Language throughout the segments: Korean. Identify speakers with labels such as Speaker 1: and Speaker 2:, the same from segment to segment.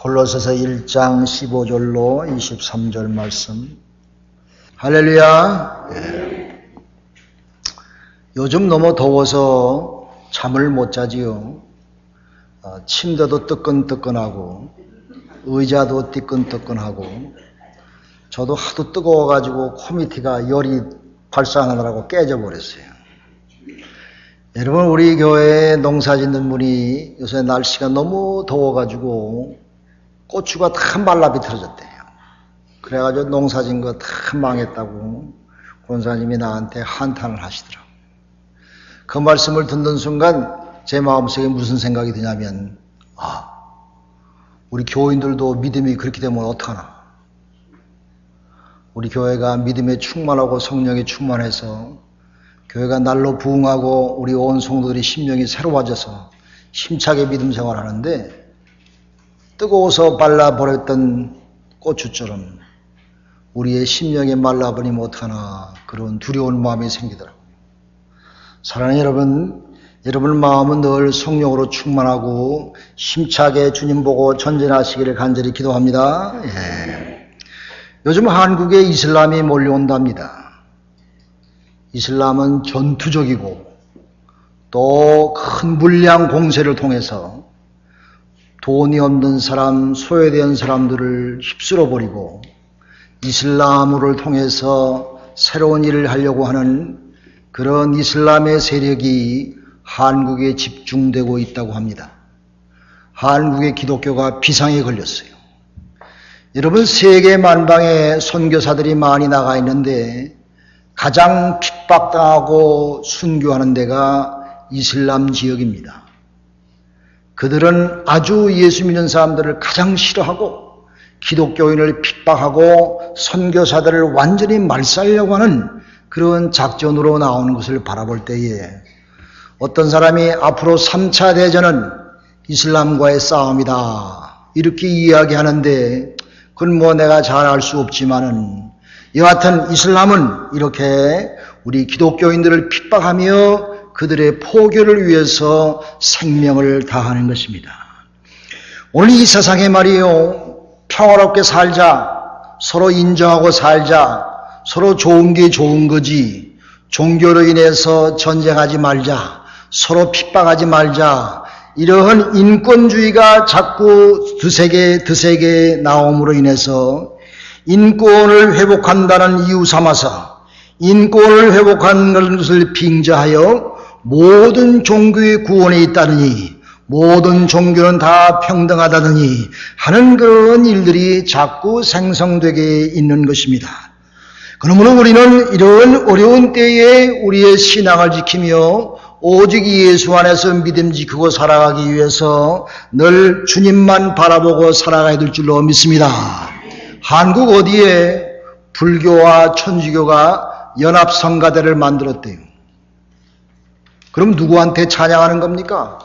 Speaker 1: 골로새서 1장 15절로 23절 말씀. 할렐루야. 요즘 너무 더워서 잠을 못 자지요. 침대도 뜨끈뜨끈하고 의자도 뜨끈뜨끈하고 저도 하도 뜨거워가지고 코미티가 열이 발산하느라고 깨져버렸어요. 여러분, 우리 교회에 농사 짓는 분이 요새 날씨가 너무 더워가지고 고추가 다 말라 비틀어졌대요. 그래가지고 농사 짓는 거 다 망했다고 권사님이 나한테 한탄을 하시더라고요. 그 말씀을 듣는 순간 제 마음속에 무슨 생각이 드냐면, 우리 교인들도 믿음이 그렇게 되면 어떡하나. 우리 교회가 믿음에 충만하고 성령에 충만해서 교회가 날로 부흥하고 우리 온 성도들이 심령이 새로워져서 힘차게 믿음 생활하는데, 뜨거워서 발라버렸던 고추처럼 우리의 심령에 말라버리면 어떡하나, 그런 두려운 마음이 생기더라고요. 사랑하는 여러분 마음은 늘 성령으로 충만하고 힘차게 주님 보고 전진하시기를 간절히 기도합니다. 요즘 한국에 이슬람이 몰려온답니다. 이슬람은 전투적이고 또 큰 물량 공세를 통해서 돈이 없는 사람, 소외된 사람들을 휩쓸어 버리고 이슬람을 통해서 새로운 일을 하려고 하는 그런 이슬람의 세력이 한국에 집중되고 있다고 합니다. 한국의 기독교가 비상에 걸렸어요. 여러분, 세계 만방에 선교사들이 많이 나가 있는데 가장 핍박당하고 순교하는 데가 이슬람 지역입니다. 그들은 아주 예수 믿는 사람들을 가장 싫어하고 기독교인을 핍박하고 선교사들을 완전히 말살려고 하는 그런 작전으로 나오는 것을 바라볼 때에 어떤 사람이 앞으로 3차 대전은 이슬람과의 싸움이다 이렇게 이야기하는데, 그건 뭐 내가 잘 알 수 없지만은 여하튼 이슬람은 이렇게 우리 기독교인들을 핍박하며 그들의 포교를 위해서 생명을 다하는 것입니다. 오늘 이 세상에 말이요, 평화롭게 살자, 서로 인정하고 살자, 서로 좋은 게 좋은 거지, 종교로 인해서 전쟁하지 말자, 서로 핍박하지 말자, 이러한 인권주의가 자꾸 드세게 나옴으로 인해서 인권을 회복한다는 이유 삼아서 인권을 회복하는 것을 빙자하여 모든 종교의 구원에 있다느니, 모든 종교는 다 평등하다느니 하는 그런 일들이 자꾸 생성되게 있는 것입니다. 그러므로 우리는 이런 어려운 때에 우리의 신앙을 지키며 오직 예수 안에서 믿음 지키고 살아가기 위해서 늘 주님만 바라보고 살아가야 될 줄로 믿습니다. 한국 어디에 불교와 천주교가 연합성가대를 만들었대요. 그럼 누구한테 찬양하는 겁니까?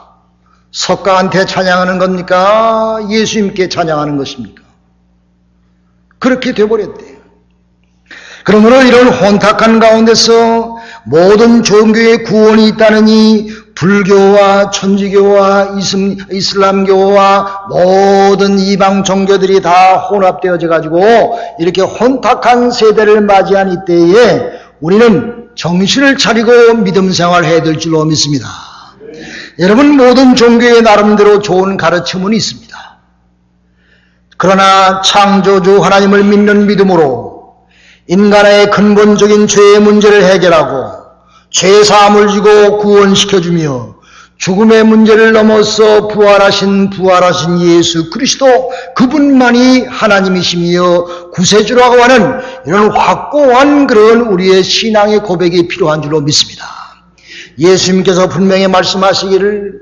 Speaker 1: 석가한테 찬양하는 겁니까? 예수님께 찬양하는 것입니까? 그렇게 돼버렸대요. 그러므로 이런 혼탁한 가운데서 모든 종교의 구원이 있다느니 불교와 천주교와 이슬람교와 모든 이방 종교들이 다 혼합되어져 가지고 이렇게 혼탁한 세대를 맞이한 이때에 우리는 정신을 차리고 믿음 생활해야 될 줄로 믿습니다. 여러분, 모든 종교의 나름대로 좋은 가르침은 있습니다. 그러나 창조주 하나님을 믿는 믿음으로 인간의 근본적인 죄의 문제를 해결하고 죄사함을 주고 구원시켜주며 죽음의 문제를 넘어서 부활하신 예수 그리스도, 그분만이 하나님이시며 구세주라고 하는 이런 확고한 그런 우리의 신앙의 고백이 필요한 줄로 믿습니다. 예수님께서 분명히 말씀하시기를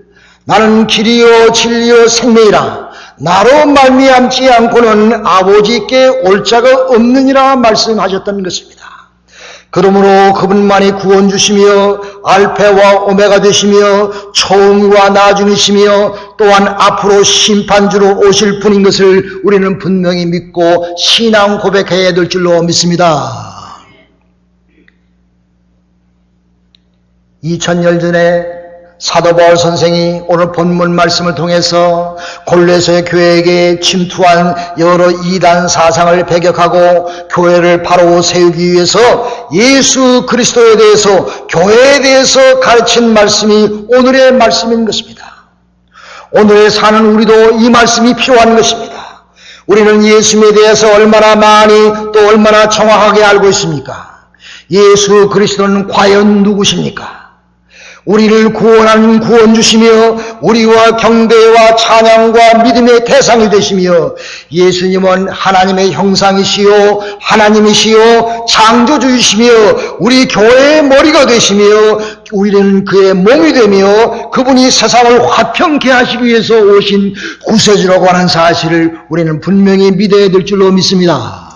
Speaker 1: 나는 길이요 진리요 생명이라 나로 말미암지 않고는 아버지께 올 자가 없느니라 말씀하셨던 것입니다. 그러므로 그분만이 구원 주시며 알파와 오메가 되시며 처음과 나중이시며 또한 앞으로 심판주로 오실 분인 것을 우리는 분명히 믿고 신앙 고백해야 될 줄로 믿습니다. 2000년 전에 사도 바울 선생이 오늘 본문 말씀을 통해서 골로새 교회에게 침투한 여러 이단 사상을 배격하고 교회를 바로 세우기 위해서 예수 그리스도에 대해서, 교회에 대해서 가르친 말씀이 오늘의 말씀인 것입니다. 오늘에 사는 우리도 이 말씀이 필요한 것입니다. 우리는 예수님에 대해서 얼마나 많이 또 얼마나 정확하게 알고 있습니까? 예수 그리스도는 과연 누구십니까? 우리를 구원하는 구원주시며 우리와 경배와 찬양과 믿음의 대상이 되시며 예수님은 하나님의 형상이시요 하나님이시요 창조주이시며 우리 교회의 머리가 되시며 우리는 그의 몸이 되며 그분이 세상을 화평케 하시기 위해서 오신 구세주라고 하는 사실을 우리는 분명히 믿어야 될 줄로 믿습니다.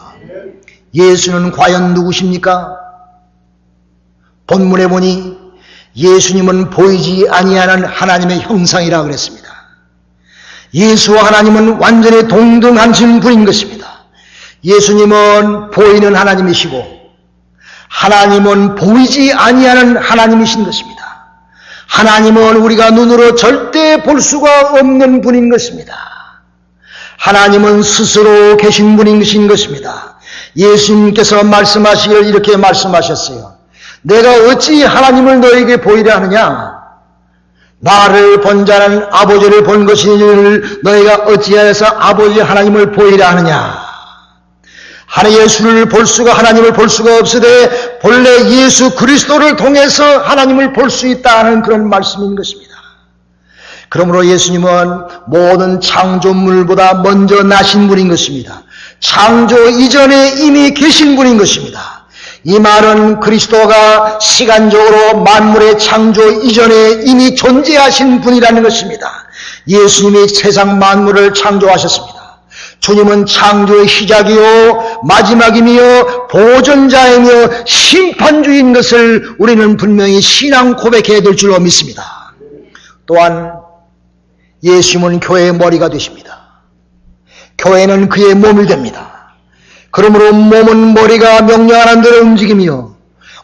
Speaker 1: 예수는 과연 누구십니까? 본문에 보니 예수님은 보이지 아니하는 하나님의 형상이라 그랬습니다. 예수와 하나님은 완전히 동등하신 분인 것입니다. 예수님은 보이는 하나님이시고 하나님은 보이지 아니하는 하나님이신 것입니다. 하나님은 우리가 눈으로 절대 볼 수가 없는 분인 것입니다. 하나님은 스스로 계신 분이신 것입니다. 예수님께서 말씀하시길 이렇게 말씀하셨어요. 내가 어찌 하나님을 너에게 보이려 하느냐? 나를 본 자는 아버지를 본 것이니를 너희가 어찌하여서 아버지 하나님을 보이려 하느냐? 예수를 볼 수가, 하나님을 볼 수가 없으되 본래 예수 그리스도를 통해서 하나님을 볼 수 있다는 그런 말씀인 것입니다. 그러므로 예수님은 모든 창조물보다 먼저 나신 분인 것입니다. 창조 이전에 이미 계신 분인 것입니다. 이 말은 그리스도가 시간적으로 만물의 창조 이전에 이미 존재하신 분이라는 것입니다. 예수님이 세상 만물을 창조하셨습니다. 주님은 창조의 시작이요 마지막이며 보존자이며 심판주인 것을 우리는 분명히 신앙 고백해야 될 줄로 믿습니다. 또한 예수님은 교회의 머리가 되십니다. 교회는 그의 몸이 됩니다. 그러므로 몸은 머리가 명령하는 대로 움직이며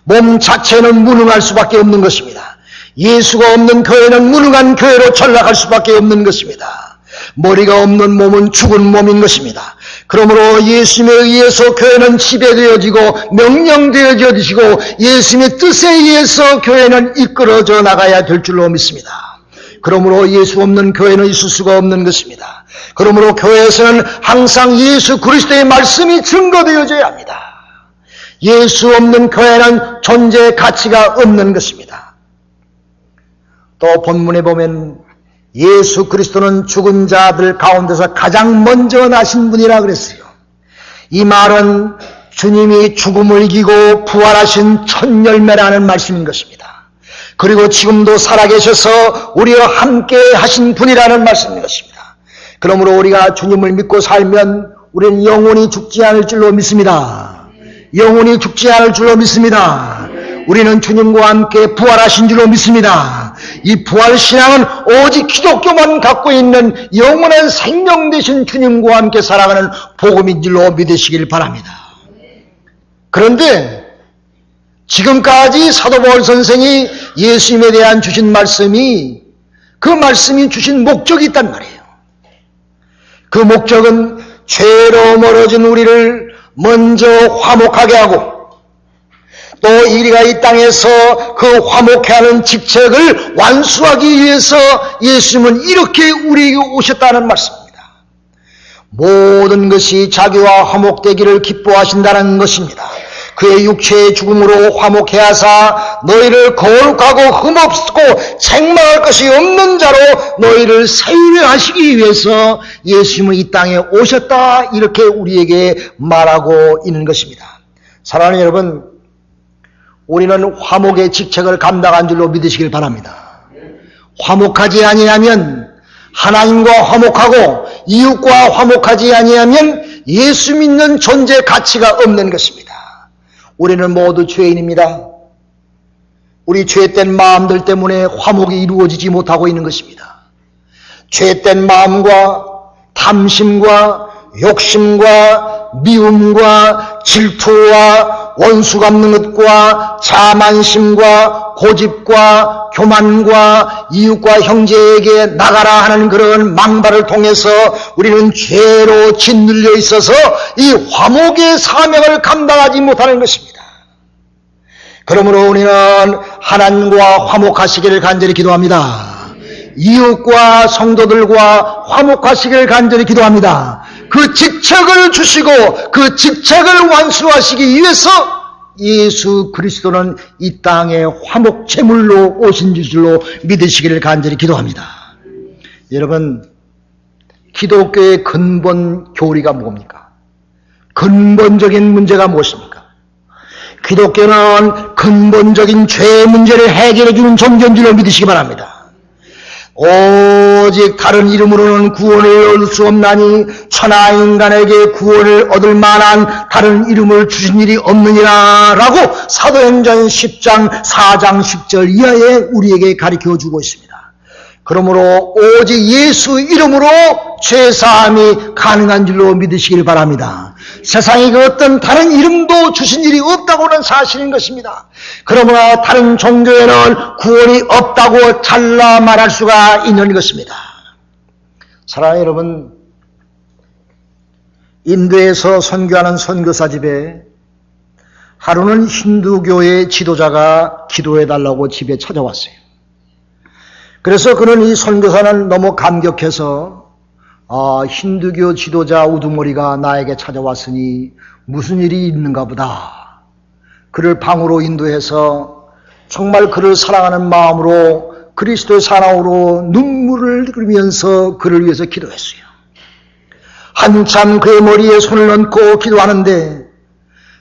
Speaker 1: 몸 자체는 무능할 수밖에 없는 것입니다. 예수가 없는 교회는 무능한 교회로 전락할 수밖에 없는 것입니다. 머리가 없는 몸은 죽은 몸인 것입니다. 그러므로 예수님에 의해서 교회는 지배되어지고 명령되어지고 예수님의 뜻에 의해서 교회는 이끌어져 나가야 될 줄로 믿습니다. 그러므로 예수 없는 교회는 있을 수가 없는 것입니다. 그러므로 교회에서는 항상 예수 그리스도의 말씀이 증거되어져야 합니다. 예수 없는 교회는 존재 가치가 없는 것입니다. 또 본문에 보면 예수 그리스도는 죽은 자들 가운데서 가장 먼저 나신 분이라 그랬어요. 이 말은 주님이 죽음을 이기고 부활하신 첫 열매라는 말씀인 것입니다. 그리고 지금도 살아계셔서 우리와 함께 하신 분이라는 말씀인 것입니다. 그러므로 우리가 주님을 믿고 살면 우리는 영원히 죽지 않을 줄로 믿습니다. 영원히 죽지 않을 줄로 믿습니다. 우리는 주님과 함께 부활하신 줄로 믿습니다. 이 부활신앙은 오직 기독교만 갖고 있는 영원한 생명 되신 주님과 함께 살아가는 복음인 줄로 믿으시길 바랍니다. 그런데 지금까지 사도 바울 선생이 예수님에 대한 주신 말씀이 그 말씀이 주신 목적이 있단 말이에요. 그 목적은 죄로 멀어진 우리를 먼저 화목하게 하고 또 우리가 이 땅에서 그 화목해 하는 직책을 완수하기 위해서 예수님은 이렇게 우리에게 오셨다는 말씀입니다. 모든 것이 자기와 화목되기를 기뻐하신다는 것입니다. 그의 육체의 죽음으로 화목해 하사 너희를 거룩하고 흠없고 책망할 것이 없는 자로 너희를 세우려 하시기 위해서 예수님은 이 땅에 오셨다, 이렇게 우리에게 말하고 있는 것입니다. 사랑하는 여러분, 우리는 화목의 직책을 감당한 줄로 믿으시길 바랍니다. 화목하지 아니하면, 하나님과 화목하고 이웃과 화목하지 아니하면 예수 믿는 존재 가치가 없는 것입니다. 우리는 모두 죄인입니다. 우리 죄된 마음들 때문에 화목이 이루어지지 못하고 있는 것입니다. 죄된 마음과 탐심과 욕심과 미움과 질투와 원수 갚는 것과 자만심과 고집과 교만과 이웃과 형제에게 나가라 하는 그런 망발을 통해서 우리는 죄로 짓눌려 있어서 이 화목의 사명을 감당하지 못하는 것입니다. 그러므로 우리는 하나님과 화목하시기를 간절히 기도합니다. 이웃과 성도들과 화목하시기를 간절히 기도합니다. 그 직책을 주시고 그 직책을 완수하시기 위해서 예수 그리스도는 이 땅에 화목 제물로 오신 줄로 믿으시기를 간절히 기도합니다. 여러분, 기독교의 근본 교리가 뭡니까? 근본적인 문제가 무엇입니까? 기독교는 근본적인 죄 문제를 해결해 주는 종교인 줄로 믿으시기 바랍니다. 오직 다른 이름으로는 구원을 얻을 수 없나니 천하 인간에게 구원을 얻을 만한 다른 이름을 주신 일이 없느니라 라고 사도행전 10장 4장 10절 이하에 우리에게 가르쳐주고 있습니다. 그러므로 오직 예수 이름으로 죄사함이 가능한 줄로 믿으시길 바랍니다. 세상에 그 어떤 다른 이름도 주신 일이 없다고는 사실인 것입니다. 그러므로 다른 종교에는 구원이 없다고 잘라 말할 수가 있는 것입니다. 사랑하는 여러분, 인도에서 선교하는 선교사 집에 하루는 힌두교의 지도자가 기도해달라고 집에 찾아왔어요. 그래서 그는 이 선교사는 너무 감격해서 힌두교 지도자 우두머리가 나에게 찾아왔으니 무슨 일이 있는가 보다. 그를 방으로 인도해서 정말 그를 사랑하는 마음으로 그리스도의 사랑으로 눈물을 흘리면서 그를 위해서 기도했어요. 한참 그의 머리에 손을 얹고 기도하는데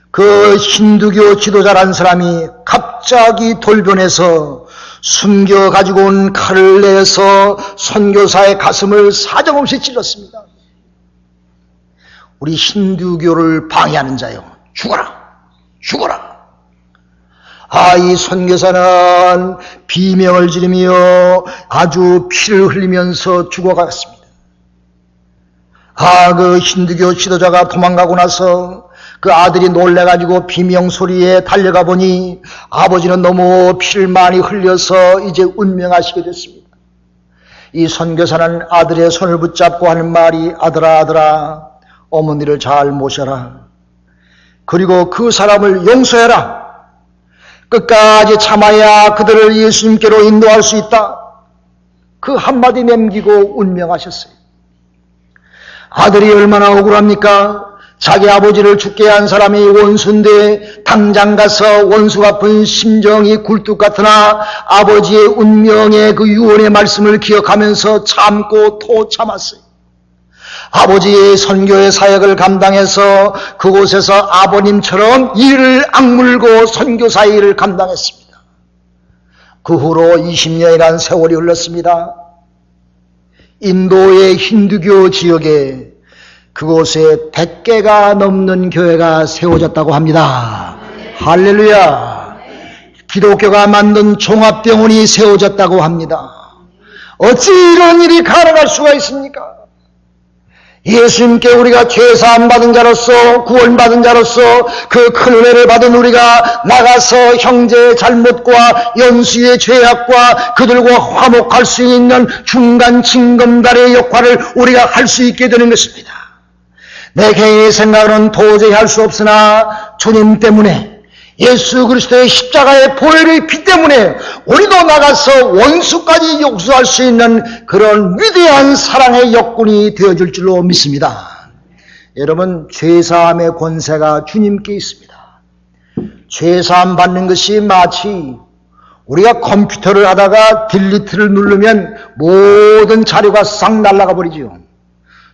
Speaker 1: 그 힌두교 지도자라는 사람이 갑자기 돌변해서 숨겨가지고 온 칼을 내서 선교사의 가슴을 사정없이 찔렀습니다. 우리 힌두교를 방해하는 자요, 죽어라! 죽어라! 이 선교사는 비명을 지르며 아주 피를 흘리면서 죽어갔습니다. 그 힌두교 지도자가 도망가고 나서 그 아들이 놀래가지고 비명 소리에 달려가 보니 아버지는 너무 피를 많이 흘려서 이제 운명하시게 됐습니다. 이 선교사는 아들의 손을 붙잡고 하는 말이 아들아 아들아 어머니를 잘 모셔라. 그리고 그 사람을 용서해라. 끝까지 참아야 그들을 예수님께로 인도할 수 있다. 그 한마디 남기고 운명하셨어요. 아들이 얼마나 억울합니까? 자기 아버지를 죽게 한 사람이 원수인데 당장 가서 원수 갚은 심정이 굴뚝 같으나 아버지의 운명의 그 유언의 말씀을 기억하면서 참고 또 참았어요. 아버지의 선교의 사역을 감당해서 그곳에서 아버님처럼 이를 악물고 선교사 일을 감당했습니다. 그 후로 20년이라는 세월이 흘렀습니다. 인도의 힌두교 지역에 그곳에 100개가 넘는 교회가 세워졌다고 합니다. 할렐루야. 기독교가 만든 종합병원이 세워졌다고 합니다. 어찌 이런 일이 가능할 수가 있습니까? 예수님께 우리가 죄사함 받은 자로서 구원받은 자로서 그 큰 은혜를 받은 우리가 나가서 형제의 잘못과 연수의 죄악과 그들과 화목할 수 있는 중간 징검다리의 역할을 우리가 할 수 있게 되는 것입니다. 내 개인의 생각으로는 도저히 할 수 없으나 주님 때문에 예수 그리스도의 십자가의 보혈의 피 때문에 우리도 나가서 원수까지 용서할 수 있는 그런 위대한 사랑의 역군이 되어줄 줄로 믿습니다. 여러분, 죄사함의 권세가 주님께 있습니다. 죄사함 받는 것이 마치 우리가 컴퓨터를 하다가 딜리트를 누르면 모든 자료가 싹 날아가 버리죠.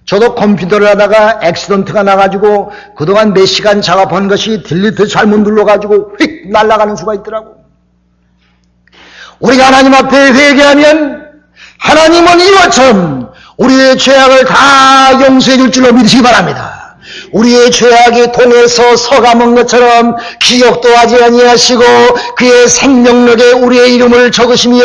Speaker 1: 저도 컴퓨터를 하다가 액시던트가 나가지고 그동안 몇 시간 작업한 것이 딜리트 잘못 눌러가지고 휙 날아가는 수가 있더라고. 우리가 하나님 앞에 회개하면 하나님은 이와처럼 우리의 죄악을 다 용서해 줄 줄로 믿으시기 바랍니다. 우리의 죄악이 동에서 서감은 것처럼 기억도 하지 아니하시고 그의 생명력에 우리의 이름을 적으시며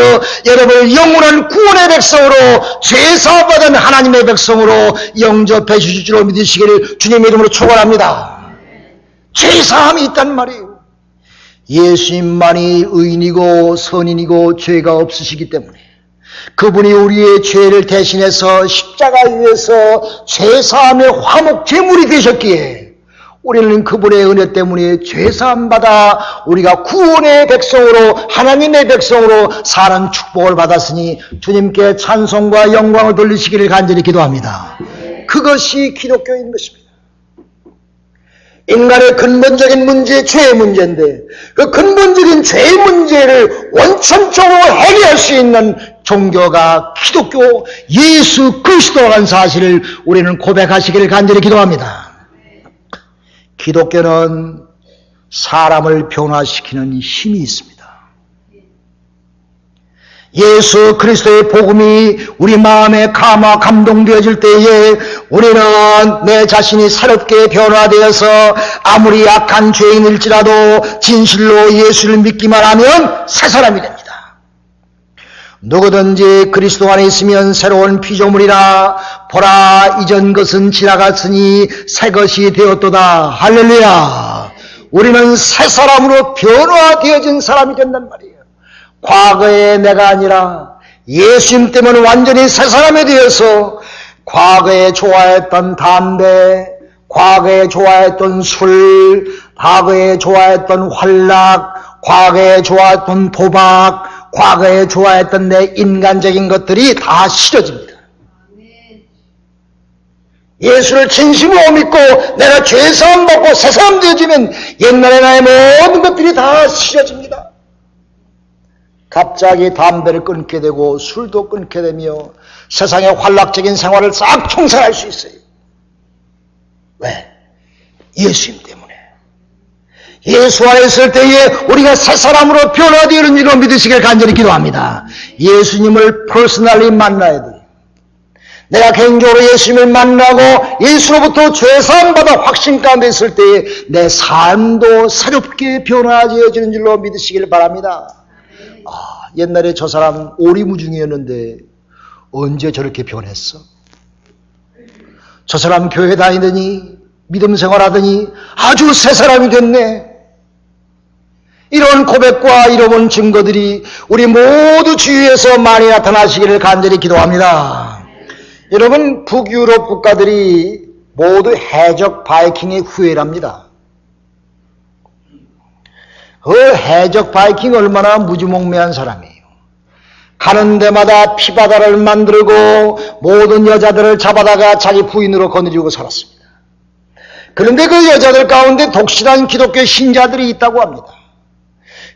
Speaker 1: 여러분을 영원한 구원의 백성으로 죄사받은 하나님의 백성으로 영접해 주실 줄로 믿으시기를 주님의 이름으로 축원합니다. 죄사함이 있단 말이에요. 예수님만이 의인이고 선인이고 죄가 없으시기 때문에 그분이 우리의 죄를 대신해서 십자가 위에서 죄사함의 화목 제물이 되셨기에 우리는 그분의 은혜 때문에 죄사함 받아 우리가 구원의 백성으로 하나님의 백성으로 사는 축복을 받았으니 주님께 찬송과 영광을 돌리시기를 간절히 기도합니다. 그것이 기독교인 것입니다. 인간의 근본적인 문제, 죄의 문제인데 그 근본적인 죄의 문제를 원천적으로 해결할 수 있는 종교가 기독교 예수 그리스도라는 사실을 우리는 고백하시기를 간절히 기도합니다. 기독교는 사람을 변화시키는 힘이 있습니다. 예수 그리스도의 복음이 우리 마음에 감동되어질 때에 우리는 내 자신이 새롭게 변화되어서 아무리 약한 죄인일지라도 진실로 예수를 믿기만 하면 새 사람이 됩니다. 누구든지 그리스도 안에 있으면 새로운 피조물이라 보라 이전 것은 지나갔으니 새 것이 되었도다. 할렐루야. 우리는 새 사람으로 변화되어진 사람이 된단 말이에요. 과거의 내가 아니라 예수님 때문에 완전히 새 사람이 되어서 과거에 좋아했던 담배, 과거에 좋아했던 술, 과거에 좋아했던 활락, 과거에 좋아했던 도박, 과거에 좋아했던 내 인간적인 것들이 다 싫어집니다. 예수를 진심으로 믿고 내가 죄사함 받고 새 사람 되어지면 옛날의 나의 모든 것들이 다 싫어집니다. 갑자기 담배를 끊게 되고 술도 끊게 되며 세상의 활락적인 생활을 싹 청산할 수 있어요. 왜? 예수님 때문에. 예수 안에 있을 때에 우리가 새 사람으로 변화되는 일로 믿으시길 간절히 기도합니다. 예수님을 퍼스널리 만나야 돼요. 내가 개인적으로 예수님을 만나고 예수로부터 죄사함 받아 확신 가운데 있을 때에 내 삶도 새롭게 변화되어지는 줄로 믿으시길 바랍니다. 옛날에 저 사람 오리무중이었는데 언제 저렇게 변했어? 저 사람 교회 다니더니 믿음 생활하더니 아주 새 사람이 됐네. 이런 고백과 이런 증거들이 우리 모두 주위에서 많이 나타나시기를 간절히 기도합니다. 여러분, 북유럽 국가들이 모두 해적 바이킹의 후예랍니다. 그 해적 바이킹 얼마나 무지몽매한 사람이에요. 가는 데마다 피바다를 만들고 모든 여자들을 잡아다가 자기 부인으로 거느리고 살았습니다. 그런데 그 여자들 가운데 독실한 기독교 신자들이 있다고 합니다.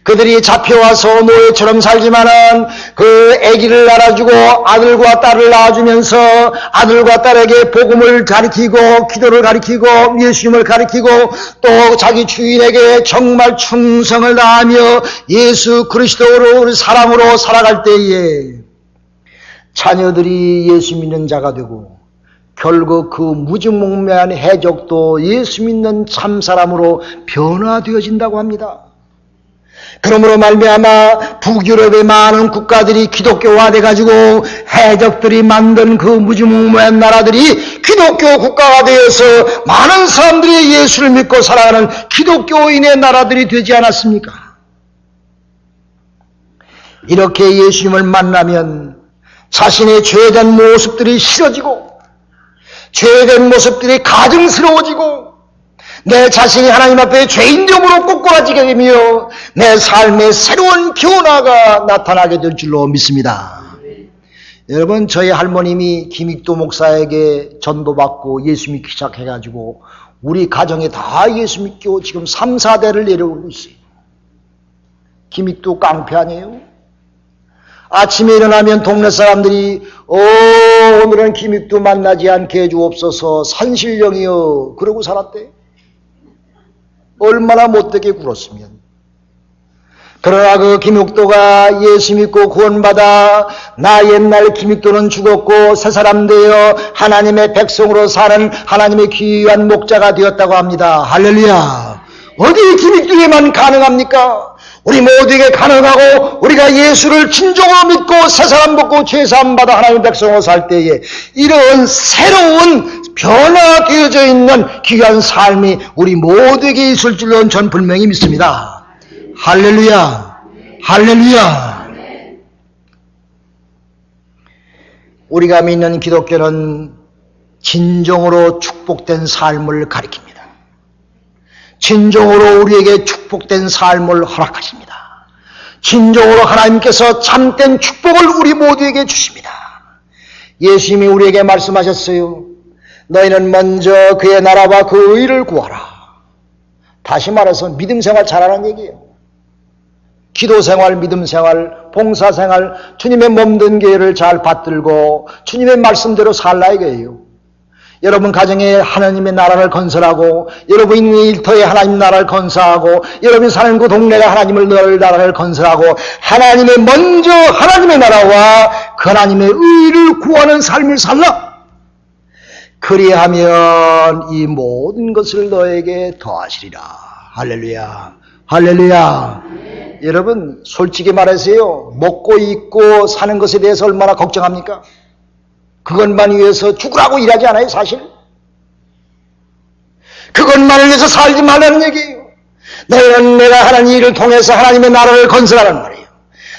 Speaker 1: 그들이 잡혀와서 노예처럼 살지만은 그 아기를 낳아주고 아들과 딸을 낳아주면서 아들과 딸에게 복음을 가르치고 기도를 가르치고 예수님을 가르치고 또 자기 주인에게 정말 충성을 다하며 예수 그리스도로 사랑으로 살아갈 때에 자녀들이 예수 믿는 자가 되고 결국 그 무지몽매한 해적도 예수 믿는 참사람으로 변화되어진다고 합니다. 그러므로 말미암아 북유럽의 많은 국가들이 기독교화돼 가지고 해적들이 만든 그 무지몽매한 나라들이 기독교 국가가 되어서 많은 사람들이 예수를 믿고 살아가는 기독교인의 나라들이 되지 않았습니까? 이렇게 예수님을 만나면 자신의 죄된 모습들이 싫어지고 죄된 모습들이 가증스러워지고 내 자신이 하나님 앞에 죄인됨으로 꼬꾸라지게 되며 내 삶에 새로운 변화가 나타나게 될 줄로 믿습니다. 여러분, 저희 할머님이 김익도 목사에게 전도받고 예수 믿기 시작해가지고 우리 가정에 다 예수 믿고 지금 3, 4대를 내려오고 있어요. 김익도 깡패 아니에요? 아침에 일어나면 동네 사람들이 오늘은 김익도 만나지 않게 해주옵소서 산신령이여 그러고 살았대. 얼마나 못되게 굴었으면. 그러나 그 김익도가 예수 믿고 구원받아 나 옛날 김익도는 죽었고 새 사람 되어 하나님의 백성으로 사는 하나님의 귀한 목자가 되었다고 합니다. 할렐루야. 어디 김익도에만 가능합니까? 우리 모두에게 가능하고 우리가 예수를 진정으로 믿고 새 사람 받고 죄사함 받아 하나님의 백성으로 살 때에 이런 새로운 변화되어져 있는 귀한 삶이 우리 모두에게 있을 줄로 전 분명히 믿습니다. 할렐루야. 할렐루야. 우리가 믿는 기독교는 진정으로 축복된 삶을 가리킵니다. 진정으로 우리에게 축복된 삶을 허락하십니다. 진정으로 하나님께서 참된 축복을 우리 모두에게 주십니다. 예수님이 우리에게 말씀하셨어요. 너희는 먼저 그의 나라와 그 의를 구하라. 다시 말해서 믿음 생활 잘하라는 얘기예요. 기도 생활, 믿음 생활, 봉사 생활, 주님의 몸된 교회를 잘 받들고 주님의 말씀대로 살라 이거예요. 여러분 가정에 하나님의 나라를 건설하고, 여러분 있는 일터에 하나님 나라를 건설하고, 여러분이 사는 그 동네가 하나님을 나라를 건설하고, 하나님의 먼저 하나님의 나라와 그 하나님의 의를 구하는 삶을 살라. 그리하면 이 모든 것을 너에게 더하시리라. 할렐루야. 할렐루야. 여러분 솔직히 말하세요. 먹고 입고 사는 것에 대해서 얼마나 걱정합니까? 그것만 위해서 죽으라고 일하지 않아요, 사실? 그것만을 위해서 살지 말라는 얘기예요. 너희는 내가 하는 일을 통해서 하나님의 나라를 건설하란 말이에요.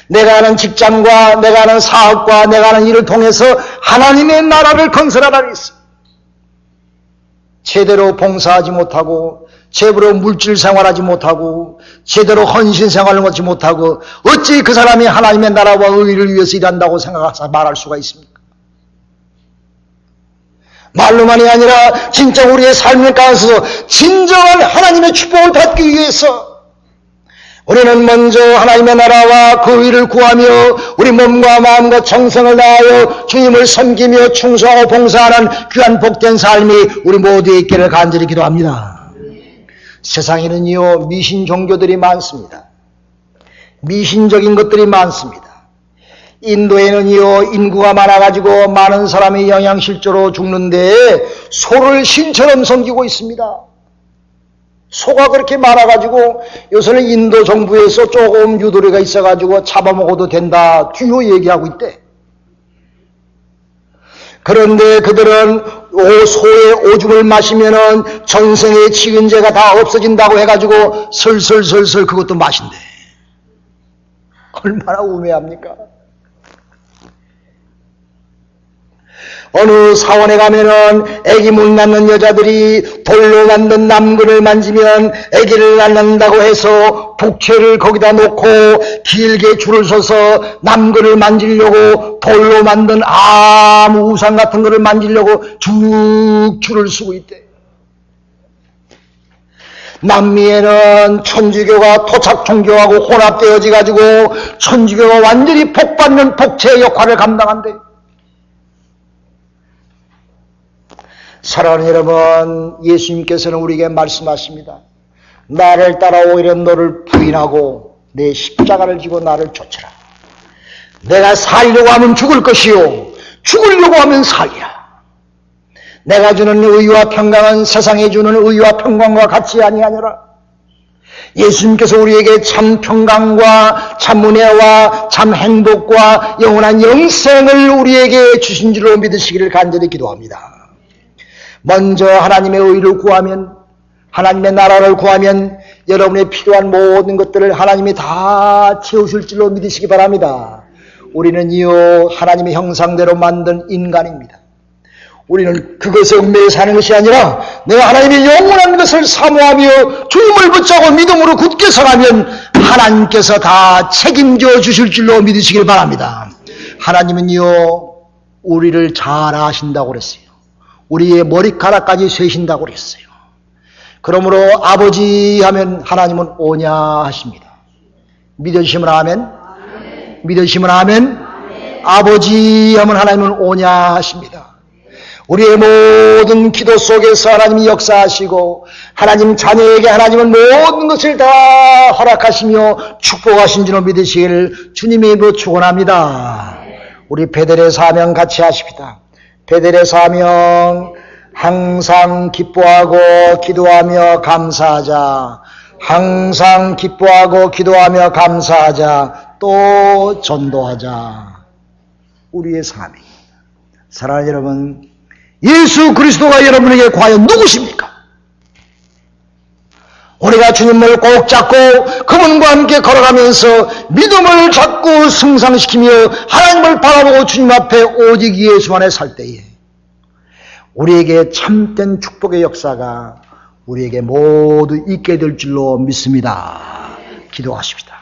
Speaker 1: 내가 하는 직장과 내가 하는 사업과 내가 하는 일을 통해서 하나님의 나라를 건설하라 그랬어요. 제대로 봉사하지 못하고, 제대로 물질 생활하지 못하고, 제대로 헌신 생활을 하지 못하고, 어찌 그 사람이 하나님의 나라와 의를 위해서 일한다고 생각해서 말할 수가 있습니까? 말로만이 아니라 진짜 우리의 삶을 가운데서 진정한 하나님의 축복을 받기 위해서 우리는 먼저 하나님의 나라와 그 의를 구하며 우리 몸과 마음과 정성을 다하여 주님을 섬기며 충성하고 봉사하는 귀한 복된 삶이 우리 모두에 있기를 간절히 기도합니다. 세상에는요 미신 종교들이 많습니다. 미신적인 것들이 많습니다. 인도에는요 인구가 많아가지고 많은 사람이 영양실조로 죽는데 소를 신처럼 섬기고 있습니다. 소가 그렇게 많아가지고 요새는 인도 정부에서 조금 유도리가 있어가지고 잡아먹어도 된다 뒤로 얘기하고 있대. 그런데 그들은 소의 오줌을 마시면은 전생의 지은죄가 다 없어진다고 해가지고 슬슬슬슬 그것도 마신대. 얼마나 우매합니까? 어느 사원에 가면은 아기 못 낳는 여자들이 돌로 만든 남근을 만지면 아기를 낳는다고 해서 북채를 거기다 놓고 길게 줄을 서서 남근을 만지려고 돌로 만든 아무 우상 같은 거를 만지려고 쭉 줄을 서고 있대. 남미에는 천주교가 토착 종교하고 혼합되어져 가지고 천주교가 완전히 복받는 복채 역할을 감당한대. 사랑하는 여러분, 예수님께서는 우리에게 말씀하십니다. 나를 따라오기를 너를 부인하고 내 십자가를 지고 나를 쫓으라. 내가 살려고 하면 죽을 것이요 죽으려고 하면 살리라. 내가 주는 의와 평강은 세상에 주는 의와 평강과 같이 아니하니라. 예수님께서 우리에게 참 평강과 참 은혜와 참 행복과 영원한 영생을 우리에게 주신 줄로 믿으시기를 간절히 기도합니다. 먼저 하나님의 의를 구하면, 하나님의 나라를 구하면 여러분의 필요한 모든 것들을 하나님이 다 채우실 줄로 믿으시기 바랍니다. 우리는요 하나님의 형상대로 만든 인간입니다. 우리는 그것에 얽매여 사는 것이 아니라 내가 하나님의 영원한 것을 사모하며 주님을 붙잡고 믿음으로 굳게 서가면 하나님께서 다 책임져 주실 줄로 믿으시길 바랍니다. 하나님은요 우리를 잘 아신다고 그랬어요. 우리의 머리카락까지 세신다고 그랬어요. 그러므로 아버지 하면 하나님은 오냐 하십니다. 믿으시면 아멘. 믿으시면 아멘. 아버지 하면 하나님은 오냐 하십니다. 우리의 모든 기도 속에서 하나님이 역사하시고 하나님 자녀에게 하나님은 모든 것을 다 허락하시며 축복하신 줄로 믿으시길 주님의 이름으로 축원합니다. 우리 베델의 사명 같이 하십니다. 베델의 사명, 항상 기뻐하고 기도하며 감사하자. 항상 기뻐하고 기도하며 감사하자. 또 전도하자. 우리의 사명입니다. 사랑하는 여러분, 예수 그리스도가 여러분에게 과연 누구십니까? 우리가 주님을 꼭 잡고 그분과 함께 걸어가면서 믿음을 자꾸 승상시키며 하나님을 바라보고 주님 앞에 오직 예수만에 살 때에 우리에게 참된 축복의 역사가 우리에게 모두 있게 될 줄로 믿습니다. 기도하십시다.